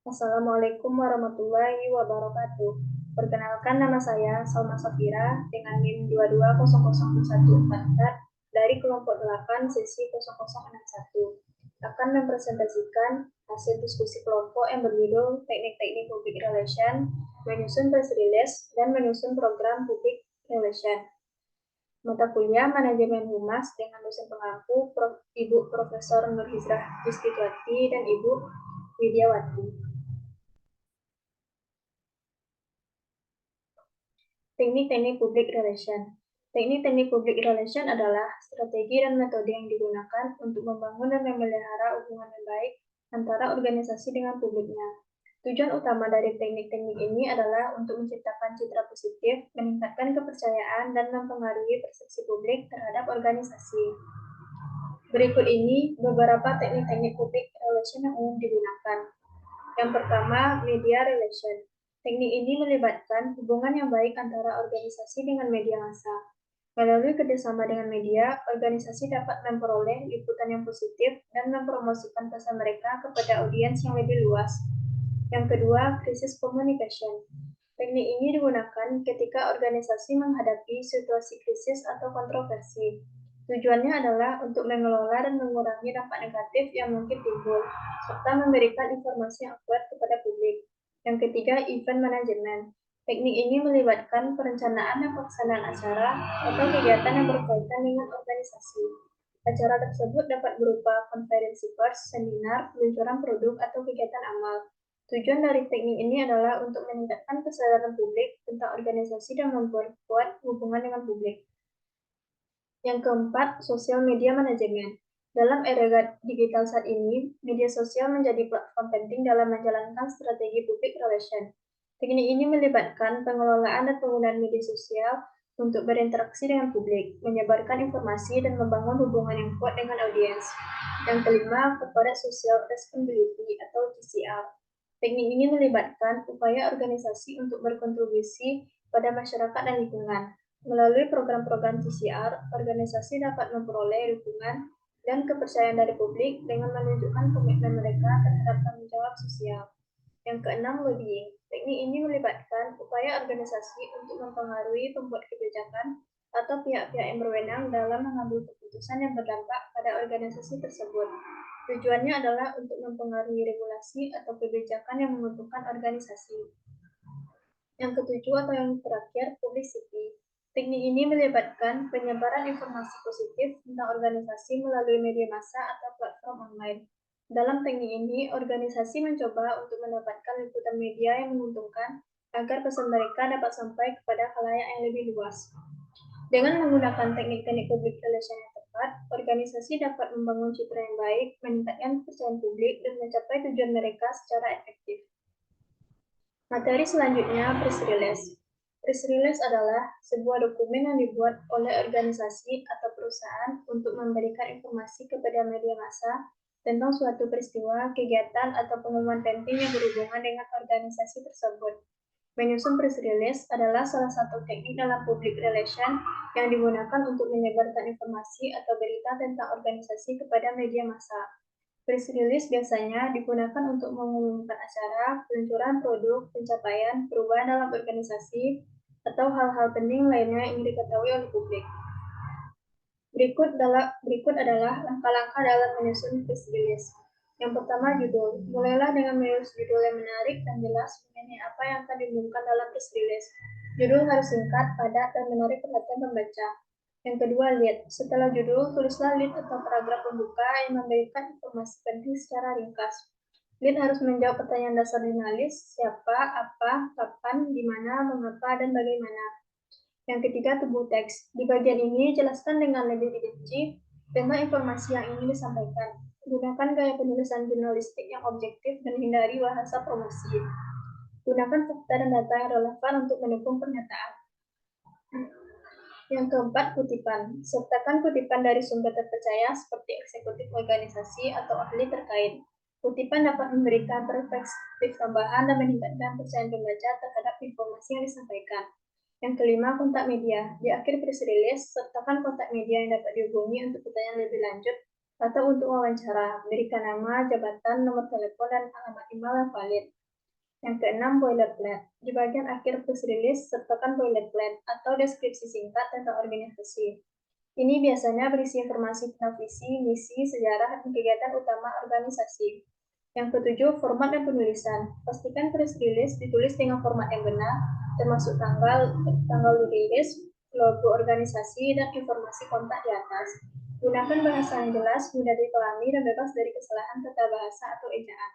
Assalamualaikum warahmatullahi wabarakatuh. Perkenalkan nama saya Salma Safira dengan NIM 22000144 dari kelompok 8 sesi 0061. Akan mempresentasikan hasil diskusi kelompok yang berjudul Teknik-teknik Public Relation, menyusun press release, dan menyusun program public relation. Mata kuliah Manajemen Humas dengan dosen pengampu Ibu Profesor Nur Hizrah Istituati dan Ibu Widiawati. Teknik-teknik public relation. Teknik-teknik public relation adalah strategi dan metode yang digunakan untuk membangun dan memelihara hubungan yang baik antara organisasi dengan publiknya. Tujuan utama dari teknik-teknik ini adalah untuk menciptakan citra positif, meningkatkan kepercayaan, dan mempengaruhi persepsi publik terhadap organisasi. Berikut ini beberapa teknik-teknik public relation yang umum digunakan. Yang pertama, media relation. Teknik ini melibatkan hubungan yang baik antara organisasi dengan media massa. Melalui kerjasama dengan media, organisasi dapat memperoleh liputan yang positif dan mempromosikan pesan mereka kepada audiens yang lebih luas. Yang kedua, krisis communication. Teknik ini digunakan ketika organisasi menghadapi situasi krisis atau kontroversi. Tujuannya adalah untuk mengelola dan mengurangi dampak negatif yang mungkin timbul, serta memberikan informasi yang akurat kepada publik. Yang ketiga, event management. Teknik ini melibatkan perencanaan dan pelaksanaan acara atau kegiatan yang berkaitan dengan organisasi. Acara tersebut dapat berupa konferensi pers, seminar, peluncuran produk, atau kegiatan amal. Tujuan dari teknik ini adalah untuk meningkatkan kesadaran publik tentang organisasi dan memperkuat hubungan dengan publik. Yang keempat, sosial media manajemen. Dalam era digital saat ini, media sosial menjadi platform penting dalam menjalankan strategi public relation. Teknik ini melibatkan pengelolaan dan penggunaan media sosial untuk berinteraksi dengan publik, menyebarkan informasi, dan membangun hubungan yang kuat dengan audiens. Yang kelima, corporate social responsibility atau CSR. Teknik ini melibatkan upaya organisasi untuk berkontribusi pada masyarakat dan lingkungan. Melalui program-program CSR, organisasi dapat memperoleh dukungan dan kepercayaan dari publik dengan menunjukkan komitmen mereka terhadap tanggung jawab sosial. Yang keenam, lobbying. Teknik ini melibatkan upaya organisasi untuk mempengaruhi pembuat kebijakan atau pihak-pihak yang berwenang dalam mengambil keputusan yang berdampak pada organisasi tersebut. Tujuannya adalah untuk mempengaruhi regulasi atau kebijakan yang menguntungkan organisasi. Yang ketujuh atau yang terakhir, publicity. Teknik ini melibatkan penyebaran informasi positif tentang organisasi melalui media massa atau platform online. Dalam teknik ini, organisasi mencoba untuk mendapatkan liputan media yang menguntungkan agar pesan mereka dapat sampai kepada khalayak yang lebih luas. Dengan menggunakan teknik-teknik public relation yang tepat, organisasi dapat membangun citra yang baik, meningkatkan kepercayaan publik, dan mencapai tujuan mereka secara efektif. Materi selanjutnya, press release. Press release adalah sebuah dokumen yang dibuat oleh organisasi atau perusahaan untuk memberikan informasi kepada media massa tentang suatu peristiwa, kegiatan, atau pengumuman penting yang berhubungan dengan organisasi tersebut. Menyusun press release adalah salah satu teknik dalam public relation yang digunakan untuk menyebarkan informasi atau berita tentang organisasi kepada media massa. Press release biasanya digunakan untuk mengumumkan acara, peluncuran produk, pencapaian, perubahan dalam organisasi, atau hal-hal penting lainnya yang ingin diketahui oleh publik. Berikut adalah langkah-langkah dalam menyusun press release. Yang pertama, judul. Mulailah dengan menulis judul yang menarik dan jelas mengenai apa yang akan diumumkan dalam press release. Judul harus singkat, padat, dan menarik perhatian pembaca. Yang kedua, lead. Setelah judul, tulislah lead atau paragraf pembuka yang memberikan informasi penting secara ringkas. Lead harus menjawab pertanyaan dasar jurnalis, siapa, apa, kapan, di mana, mengapa, dan bagaimana. Yang ketiga, tubuh teks. Di bagian ini, jelaskan dengan lebih rinci tentang informasi yang ingin disampaikan. Gunakan gaya penulisan jurnalistik yang objektif dan hindari bahasa promosi. Gunakan fakta dan data yang relevan untuk mendukung pernyataan. Yang keempat, kutipan. Sertakan kutipan dari sumber terpercaya seperti eksekutif organisasi atau ahli terkait. Kutipan dapat memberikan perspektif tambahan dan meningkatkan kepercayaan pembaca terhadap informasi yang disampaikan. Yang kelima, kontak media. Di akhir press release, sertakan kontak media yang dapat dihubungi untuk pertanyaan lebih lanjut atau untuk wawancara, berikan nama, jabatan, nomor telepon, dan alamat email yang valid. Yang keenam, boilerplate. Di bagian akhir press release, sertakan boilerplate atau deskripsi singkat tentang organisasi. Ini biasanya berisi informasi tentang visi, misi, sejarah, dan kegiatan utama organisasi. Yang ketujuh, format dan penulisan. Pastikan press release ditulis dengan format yang benar, termasuk tanggal rilis, logo organisasi, dan informasi kontak di atas. Gunakan bahasa yang jelas, mudah dipahami, dan bebas dari kesalahan tata bahasa atau ejaan.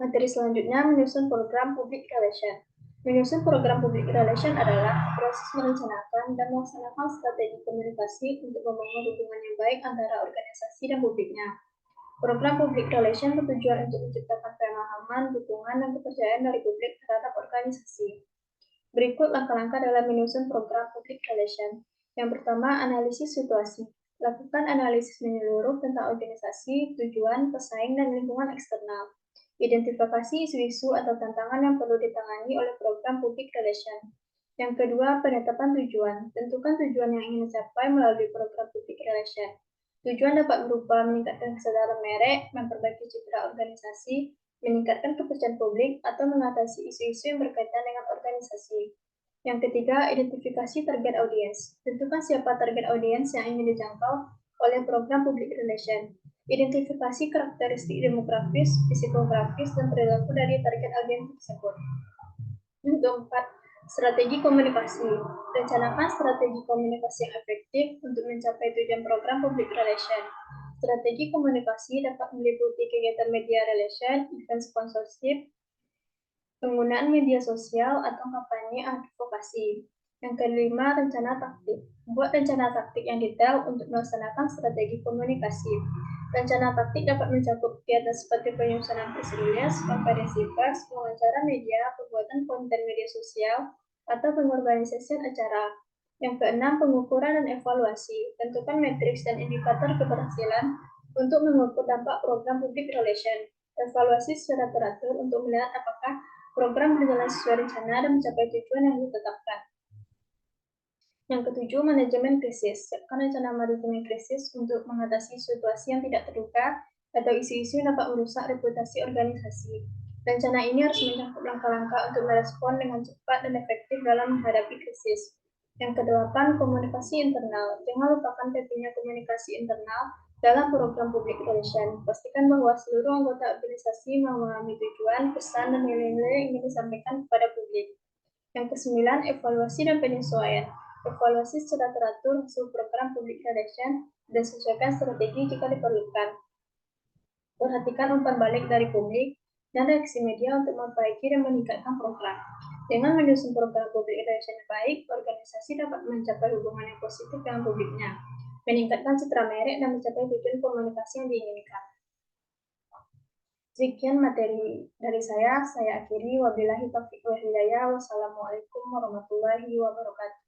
Materi selanjutnya menyusun program public relation. Menyusun program public relation adalah proses merencanakan dan melaksanakan strategi komunikasi untuk membangun hubungan yang baik antara organisasi dan publiknya. Program public relation bertujuan untuk menciptakan pemahaman, dukungan, dan kepercayaan dari publik terhadap organisasi. Berikut langkah-langkah dalam menyusun program public relation. Yang pertama, analisis situasi. Lakukan analisis menyeluruh tentang organisasi, tujuan, pesaing, dan lingkungan eksternal. Identifikasi isu-isu atau tantangan yang perlu ditangani oleh program public relation. Yang kedua, penetapan tujuan. Tentukan tujuan yang ingin dicapai melalui program public relation. Tujuan dapat berupa meningkatkan kesadaran merek, memperbaiki citra organisasi, meningkatkan kepercayaan publik, atau mengatasi isu-isu yang berkaitan dengan organisasi. Yang ketiga, identifikasi target audiens. Tentukan siapa target audiens yang ingin dijangkau oleh program public relation. Identifikasi karakteristik demografis, psikografis, dan perilaku dari target audiens tersebut. Yang keempat, strategi komunikasi. Rencanakan strategi komunikasi yang efektif untuk mencapai tujuan program public relation. Strategi komunikasi dapat meliputi kegiatan media relation, event sponsorship, penggunaan media sosial, atau kampanye advokasi. Yang kelima, rencana taktik. Buat rencana taktik yang detail untuk melaksanakan strategi komunikasi. Rencana taktik dapat mencakup kegiatan seperti penyusunan press release, konferensi pers, wawancara media, pembuatan konten media sosial, atau pengorganisasian acara. Yang keenam, pengukuran dan evaluasi. Tentukan matriks dan indikator keberhasilan untuk mengukur dampak program public relation. Evaluasi secara teratur untuk melihat apakah program berjalan sesuai rencana dan mencapai tujuan yang ditetapkan. Yang ketujuh, manajemen krisis. Siapkan rencana manajemen krisis untuk mengatasi situasi yang tidak terduga atau isu-isu yang dapat merusak reputasi organisasi. Rencana ini harus mencakup langkah-langkah untuk merespon dengan cepat dan efektif dalam menghadapi krisis. Yang kedelapan, komunikasi internal. Jangan lupakan pentingnya komunikasi internal dalam program public relation. Pastikan bahwa seluruh anggota organisasi memahami tujuan, pesan, dan nilai-nilai yang ingin disampaikan kepada publik. Yang kesembilan, evaluasi dan penyesuaian. Evaluasi secara teratur hasil program public relation dan sesuaikan strategi jika diperlukan. Perhatikan umpan balik dari publik dan reaksi media untuk memperbaiki dan meningkatkan program. Dengan menyusun program public relation yang baik, organisasi dapat mencapai hubungan yang positif dengan publiknya, meningkatkan citra merek, dan mencapai tujuan komunikasi yang diinginkan. Sekian materi dari saya akhiri. Wabillahi taufiq wal hidayah. Wassalamualaikum warahmatullahi wabarakatuh.